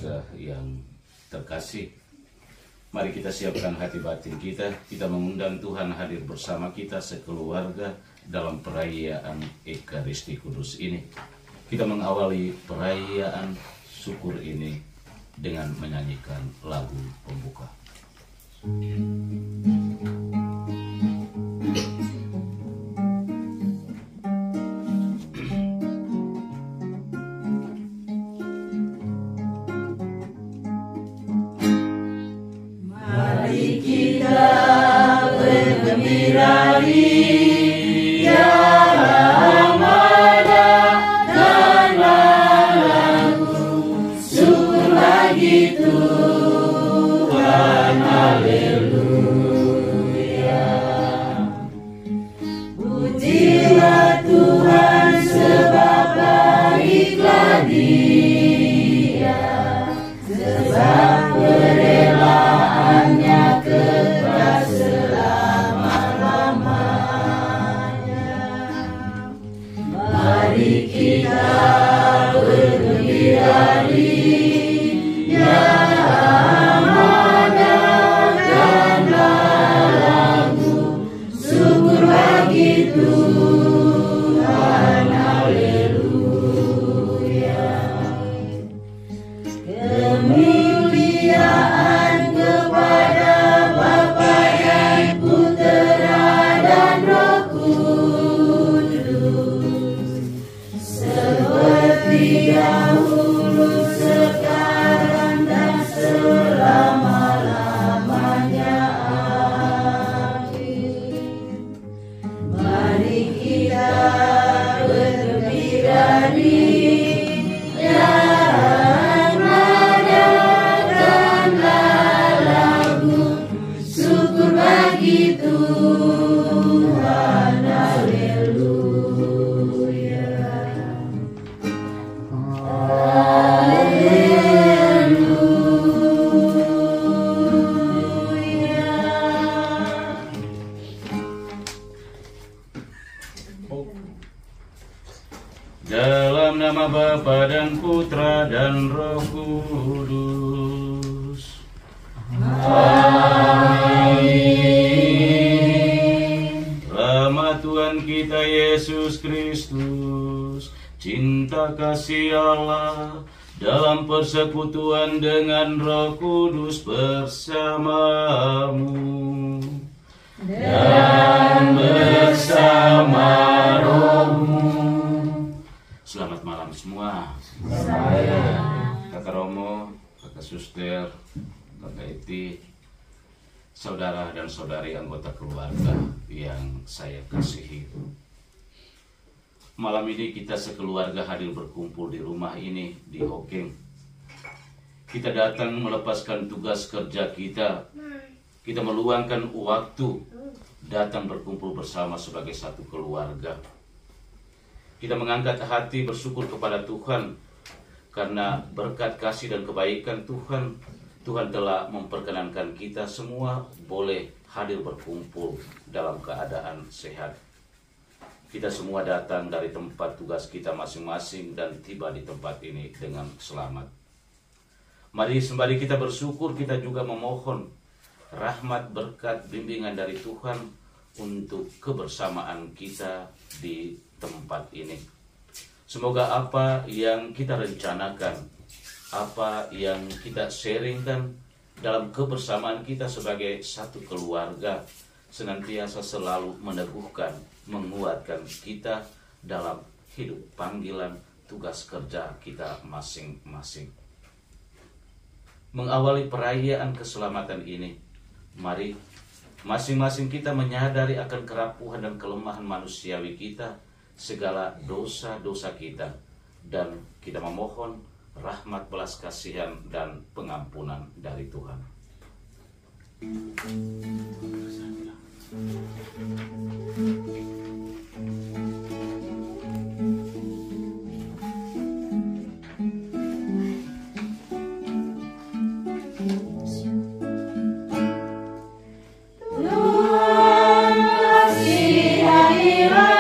keluarga yang terkasih, mari kita siapkan hati batin kita. Kita mengundang Tuhan hadir bersama kita sekeluarga dalam perayaan Ekaristi Kudus ini. Kita mengawali perayaan syukur ini dengan menyanyikan lagu pembuka. Mari kita bergembira ria, amada dan lagu syukur bagi Tuhan, haleluya. Pujilah Tuhan sebab baiklah Dia, sebab kerelaannya kekal selama-lamanya. Mari kita bergembira ria, amada dan lagu syukur bagi Tuhan, haleluya. Kemuliaan kepada Bapa dan Putera dan Roh Kudus, seperti dahulu, sekarang dan selama-lamanya. Amin. Mari kita bergembira ria, amada dan lagu syukur bagi Tuhan, haleluya. Dalam nama Bapa dan Putra dan Roh Kudus. Amin. Rahmat Tuhan kita Yesus Kristus, cinta kasih Allah, dalam persekutuan dengan Roh Kudus bersamamu dan bersama rohmu. Selamat malam semua. Kakak Romo, Kakak Suster, Kakak Eti, saudara dan saudari anggota keluarga yang saya kasihi. Malam ini kita sekeluarga hadir berkumpul di rumah ini di Hokeng. Kita datang melepaskan tugas kerja kita. Kita meluangkan waktu datang berkumpul bersama sebagai satu keluarga. Kita mengangkat hati bersyukur kepada Tuhan karena berkat kasih dan kebaikan Tuhan, Tuhan telah memperkenankan kita semua boleh hadir berkumpul dalam keadaan sehat. Kita semua datang dari tempat tugas kita masing-masing dan tiba di tempat ini dengan selamat. Mari sembari kita bersyukur, kita juga memohon rahmat, berkat, bimbingan dari Tuhan untuk kebersamaan kita di tempat ini. Semoga apa yang kita rencanakan, apa yang kita sharingkan dalam kebersamaan kita sebagai satu keluarga senantiasa selalu meneguhkan, menguatkan kita dalam hidup panggilan tugas kerja kita masing-masing. Mengawali perayaan keselamatan ini, mari masing-masing kita menyadari akan kerapuhan dan kelemahan manusiawi kita, segala dosa-dosa kita, dan kita memohon rahmat, belas kasihan dan pengampunan dari Tuhan. Kasihanilah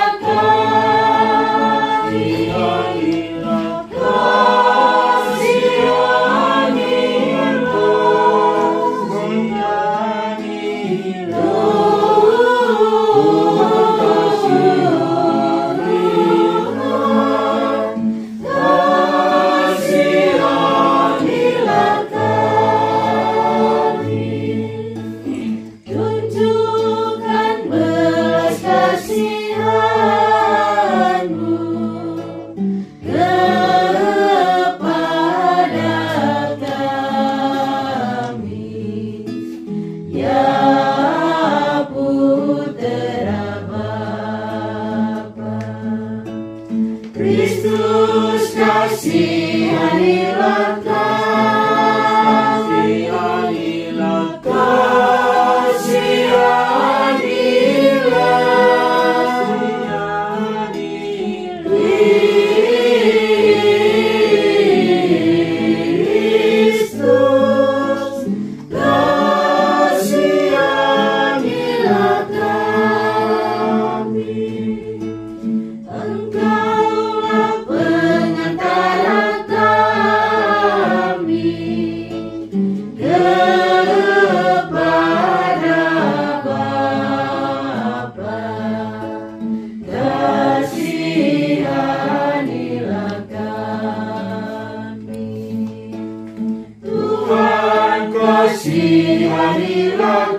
kasihanilah,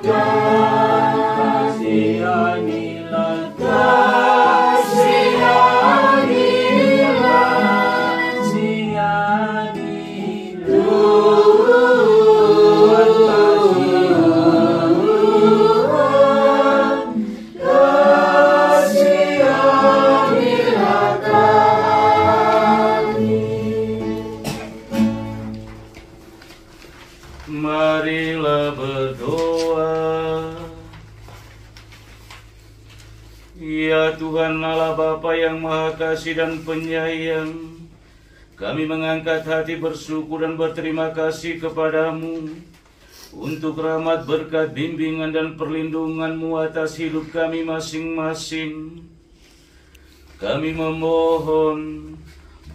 kasihanilah, Marilah berdoa. Ya Tuhan Allah Bapa yang Maha Kasih dan Penyayang, kami mengangkat hati bersyukur dan berterima kasih kepadamu untuk rahmat, berkat, bimbingan dan perlindungan-Mu atas hidup kami masing-masing. Kami memohon,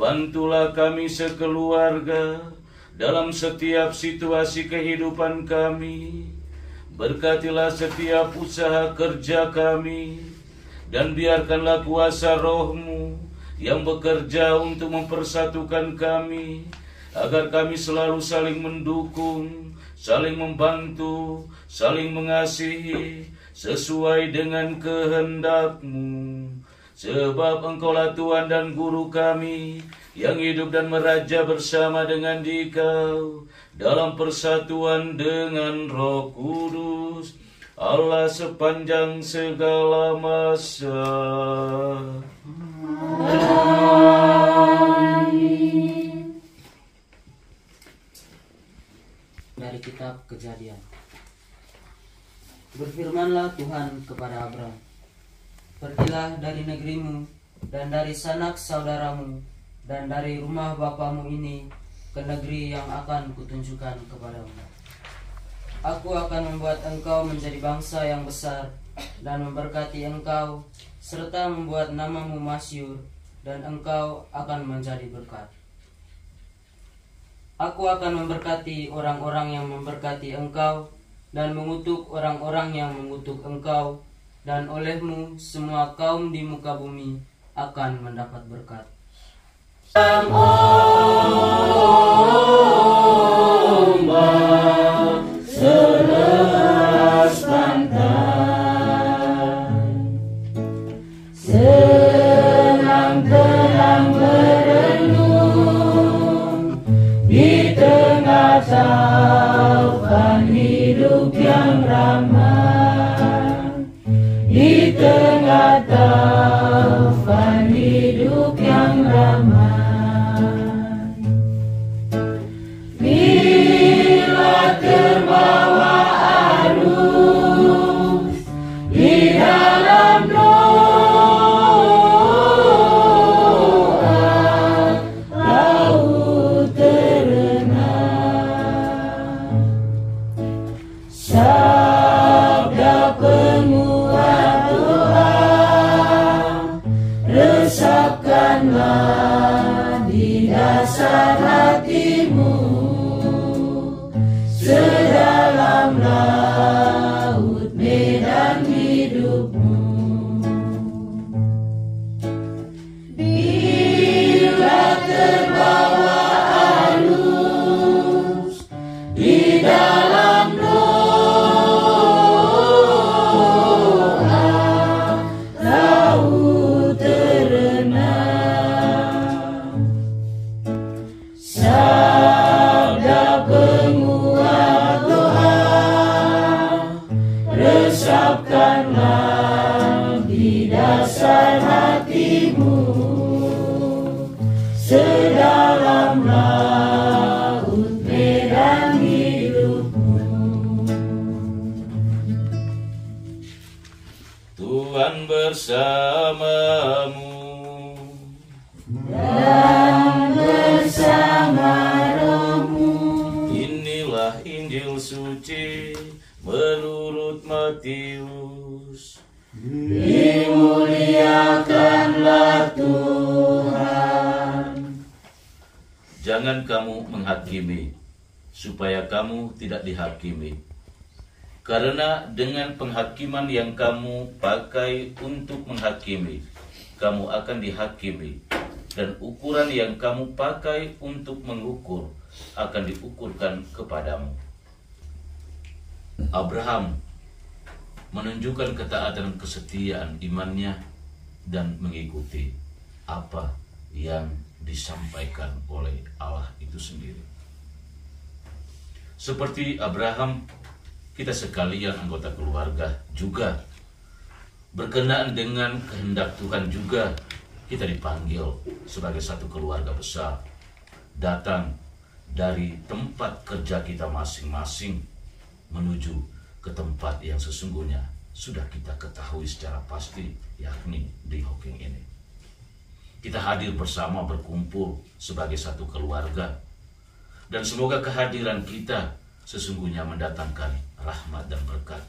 bantulah kami sekeluarga dalam setiap situasi kehidupan kami. Berkatilah setiap usaha kerja kami, dan biarkanlah kuasa Roh-Mu yang bekerja untuk mempersatukan kami, agar kami selalu saling mendukung, saling membantu, saling mengasihi sesuai dengan kehendak-Mu. Sebab Engkaulah Tuhan dan Guru kami, yang hidup dan meraja bersama dengan Dikau dalam persatuan dengan Roh Kudus, Allah sepanjang segala masa. Amin. Dari kitab Kejadian. Berfirmanlah Tuhan kepada Abram, pergilah dari negerimu dan dari sanak saudaramu dan dari rumah bapamu ini ke negeri yang akan kutunjukkan kepadamu. Aku akan membuat engkau menjadi bangsa yang besar dan memberkati engkau, serta membuat namamu masyhur, dan engkau akan menjadi berkat. Aku akan memberkati orang-orang yang memberkati engkau, dan mengutuk orang-orang yang mengutuk engkau, dan olehmu semua kaum di muka bumi akan mendapat berkat. Ombak selepas pantai, senang-tenang merenung di tengah taufan hidup yang ramai, di tengah taufan hidup yang ramai. Bila terbawa arus di dalam doa, laut terenang, sabda penguat doa, resapkanlah di dasar hatimu, sedalam laut medan hidupmu. Bila terbawa arus di dalam doa, laut terenang, sabda penguat doa, resapkanlah di dasar hatimu, sedalam laut medan hidupmu. Tuhan bersamamu. Dan bersama rohmu. Inilah Injil suci menurut Matius. Dimuliakanlah Tuhan. Jangan kamu menghakimi, supaya kamu tidak dihakimi. Karena dengan penghakiman yang kamu pakai untuk menghakimi, kamu akan dihakimi. Dan ukuran yang kamu pakai untuk mengukur akan diukurkan kepadamu. Abraham menunjukkan ketaatan dan kesetiaan imannya dan mengikuti apa yang disampaikan oleh Allah itu sendiri. Seperti Abraham, kita sekalian anggota keluarga juga berkenaan dengan kehendak Tuhan juga kita dipanggil sebagai satu keluarga besar, datang dari tempat kerja kita masing-masing menuju ke tempat yang sesungguhnya sudah kita ketahui secara pasti, yakni di Hokeng ini. Kita hadir bersama, berkumpul sebagai satu keluarga, dan semoga kehadiran kita sesungguhnya mendatangkan rahmat dan berkat.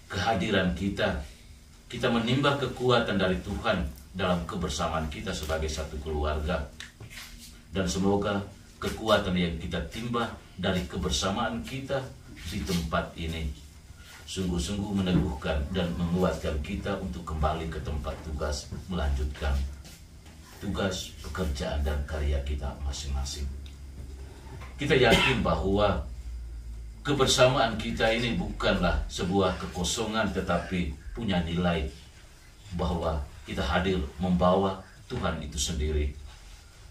Kehadiran kita menimba kekuatan dari Tuhan dalam kebersamaan kita sebagai satu keluarga, dan semoga kekuatan yang kita timba dari kebersamaan kita di tempat ini sungguh-sungguh meneguhkan dan menguatkan kita untuk kembali ke tempat tugas, melanjutkan tugas, pekerjaan, dan karya kita masing-masing. Kita yakin bahwa kebersamaan kita ini bukanlah sebuah kekosongan, tetapi punya nilai bahwa kita hadir membawa Tuhan itu sendiri.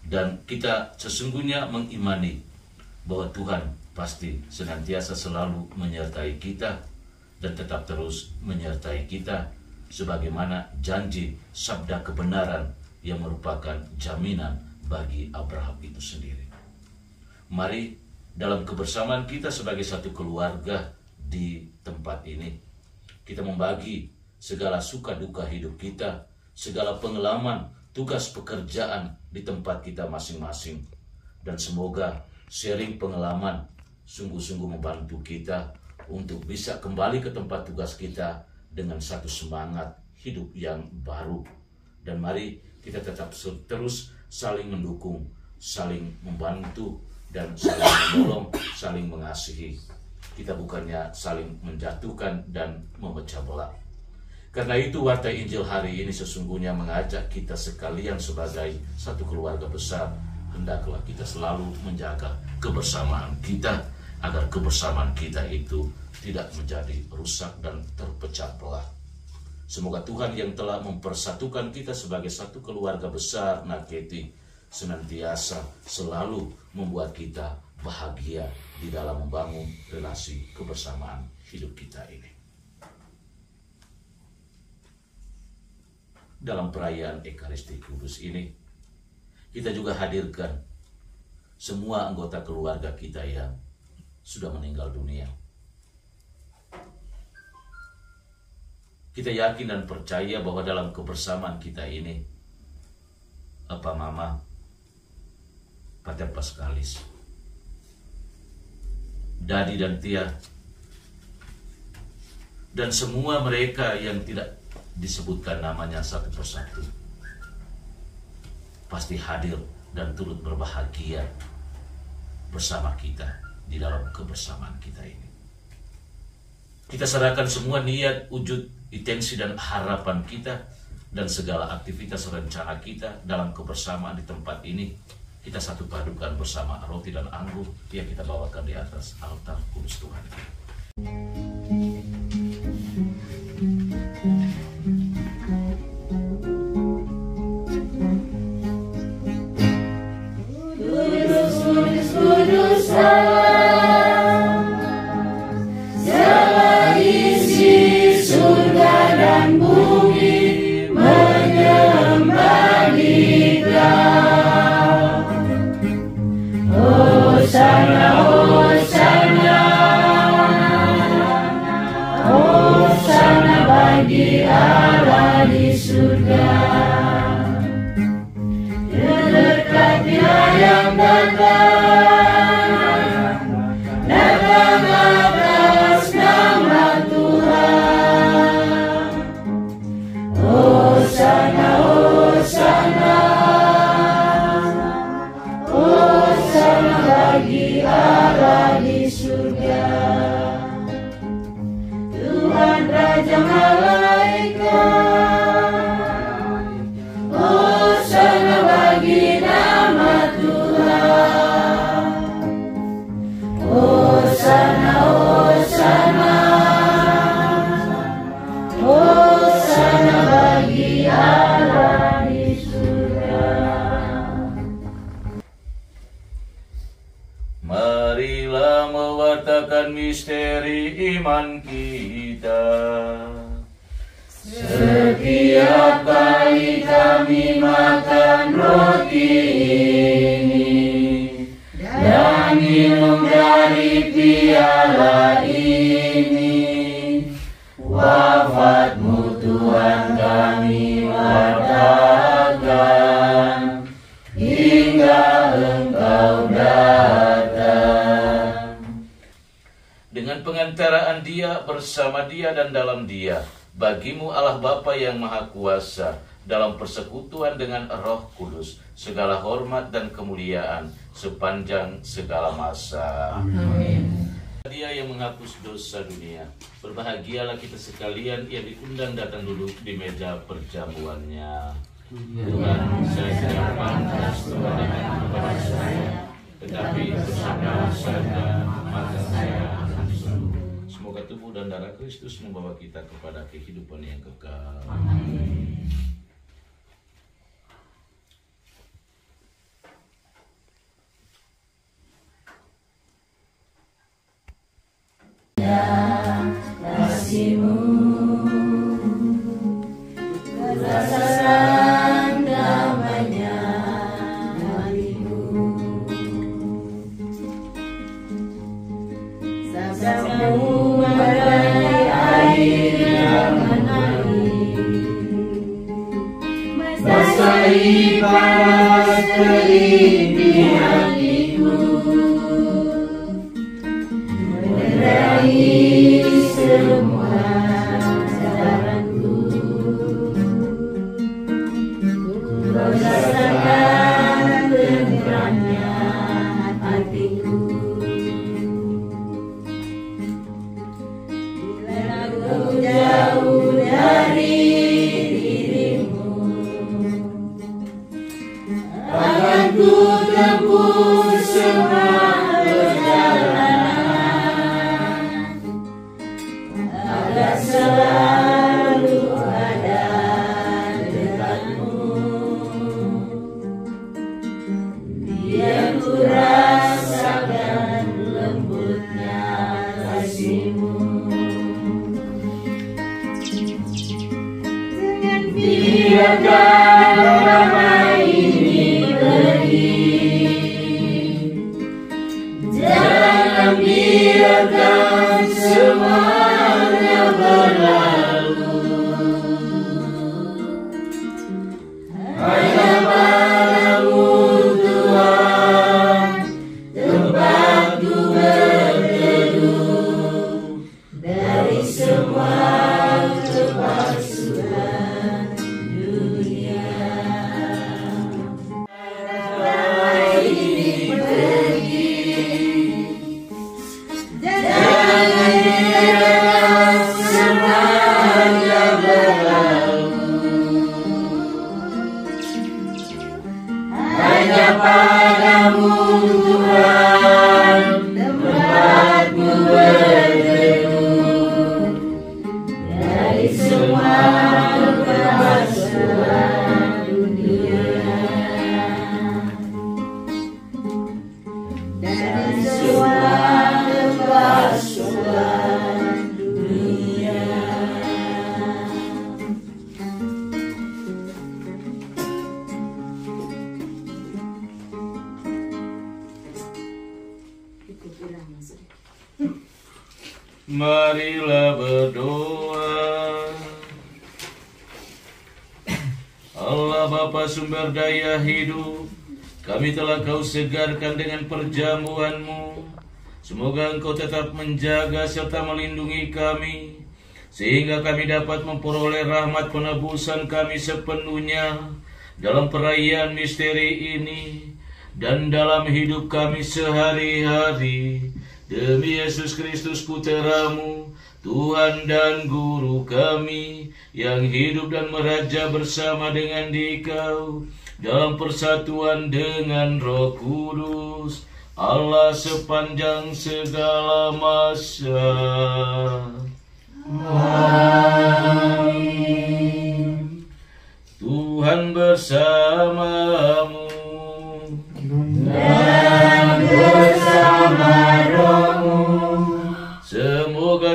Dan kita sesungguhnya mengimani bahwa Tuhan pasti senantiasa selalu menyertai kita dan tetap terus menyertai kita sebagaimana janji sabda kebenaran yang merupakan jaminan bagi Abraham itu sendiri. Mari dalam kebersamaan kita sebagai satu keluarga di tempat ini, kita membagi segala suka duka hidup kita, segala pengalaman, tugas pekerjaan di tempat kita masing-masing. Dan semoga sharing pengalaman sungguh-sungguh membantu kita untuk bisa kembali ke tempat tugas kita dengan satu semangat hidup yang baru. Dan mari kita tetap terus saling mendukung, saling membantu, dan saling menolong, saling mengasihi. Kita bukannya saling menjatuhkan dan memecah belah. Karena itu warta Injil hari ini sesungguhnya mengajak kita sekalian sebagai satu keluarga besar, hendaklah kita selalu menjaga kebersamaan kita, agar kebersamaan kita itu tidak menjadi rusak dan terpecah belah. Semoga Tuhan yang telah mempersatukan kita sebagai satu keluarga besar Naketi senantiasa selalu membuat kita bahagia di dalam membangun relasi kebersamaan hidup kita ini. Dalam perayaan Ekaristi Kudus ini, kita juga hadirkan semua anggota keluarga kita yang sudah meninggal dunia. Kita yakin dan percaya bahwa dalam kebersamaan kita ini, Papa Mama, Pater Paskalis, Dadi dan Tia, dan semua mereka yang tidak disebutkan namanya satu persatu, pasti hadir dan turut berbahagia bersama kita di dalam kebersamaan kita ini. Kita serahkan semua niat, wujud, intensi, dan harapan kita, dan segala aktivitas rencana kita dalam kebersamaan di tempat ini. Kita satu padukan bersama roti dan anggur yang kita bawakan di atas altar kudus Tuhan. Kudus Allah, segala isi surga dan bumi menyembah Dia. Hosana, Hosana, Hosana bagi Allah di surga. Berkatilah yang datang atas nama Tuhan. Hosana, Hosana, Hosana bagi Allah di surga. Tuhan Raja Malaikat, Hosana bagi nama Tuhan. Hosana, Hosana. Marilah mewartakan misteri iman kita. Setiap kali kami makan roti ini dan minum dari piala ini, wafat-Mu Tuhan kami wartakan hingga Engkau datang. Dengan pengantaraan Dia, bersama Dia, dan dalam Dia, bagimu Allah Bapa yang Maha Kuasa, dalam persekutuan dengan Roh Kudus, segala hormat dan kemuliaan sepanjang segala masa. Amin. Dia yang menghapus dosa dunia. Berbahagialah kita sekalian yang diundang datang duduk di meja perjamuannya. Tuhan, saya tidak pantas Tuhan kepada saya, tetapi bersama saja maka saya akan sembuh. Semoga tubuh dan darah Kristus membawa kita kepada kehidupan yang kekal. Amin. Kasih-Mu berdasarkan damainya hatimu, sabda-Mu bagai air yang mengalir, basahi panas kering di hatiku, menerangi semua jalanku, berdasarkan terangnya hatiku. Bila ku jauh dari diri-Mu, akan ku tempuh semua perjalanan, agar selalu ada dekat-Mu. Biar ku rasakan lembutnya kasih-Mu. Biarkan damai ini pergi, jangan biarkan semuanya berlalu. Hanya pada-Mu Tuhan tempatku berteduh dari semua kepalsuan dunia. Damai ini pergi, jangan biarkan semuanya berlalu. Hanya pada-Mu Tuhan tempatku berteduh dari semua kepalsuan dunia, dari semua kepalsuan dunia. Marilah berdoa. Allah Bapa sumber daya hidup, kami telah Kau segarkan dengan perjamuan-Mu. Semoga Engkau tetap menjaga serta melindungi kami, sehingga kami dapat memperoleh rahmat penebusan kami sepenuhnya dalam perayaan misteri ini dan dalam hidup kami sehari-hari. Demi Yesus Kristus Putra-Mu, Tuhan dan Guru kami, yang hidup dan meraja bersama dengan Dikau dalam persatuan dengan Roh Kudus, Allah sepanjang segala masa. Amin. Tuhan bersamamu Dan bersama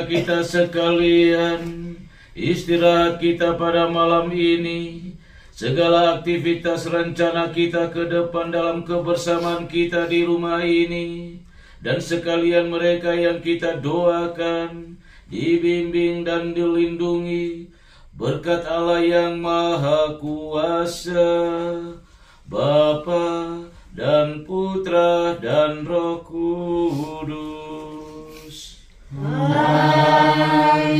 saudara kita sekalian, istirahat kita pada malam ini, segala aktivitas rencana kita ke depan dalam kebersamaan kita di rumah ini, dan sekalian mereka yang kita doakan, dibimbing dan dilindungi berkat Allah yang Maha Kuasa, Bapa dan Putra dan Roh Kudus. Amin.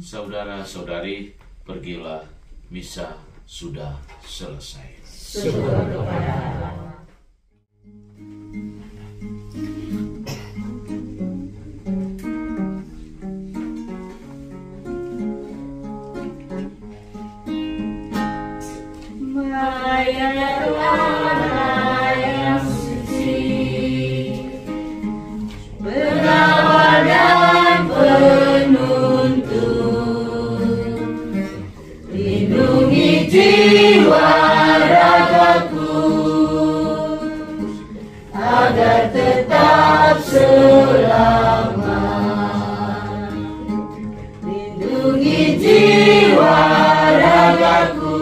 Saudara-saudari, pergilah, misa sudah selesai. Syukur kepada Allah. Ya Tuhan yang suci, pengawal dan penuntun, lindungi jiwa ragaku agar tetap selamat. Lindungi jiwa ragaku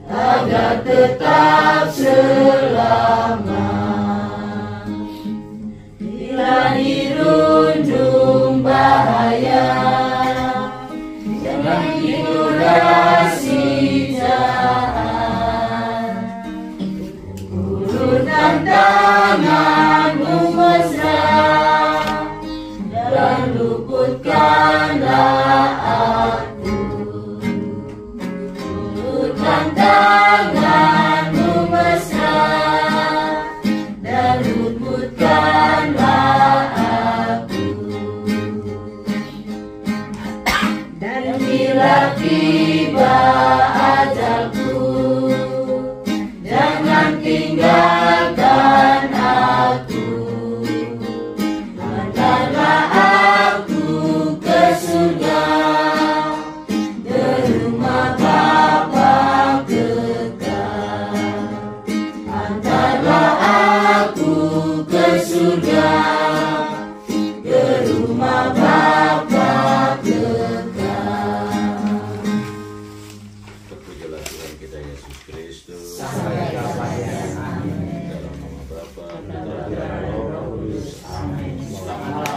agar tetap selamat. Bila dirundung bahaya, jangan ignorasi jahat. Ulurkan tanganmu mesra dan luputkanlah aku. Tanganmu mesra dan luputkanlah aku. Dan bila tiba ajalku, jangan tinggalkan aku. Antarlah aku ke surga, ke rumah Bapa. Surga, ke rumah Bapa kekal. Terpujilah Tuhan kita Yesus Kristus. Sampai kapan. Dalam nama Bapa, Putra dan Roh Kudus. Amin. Selamat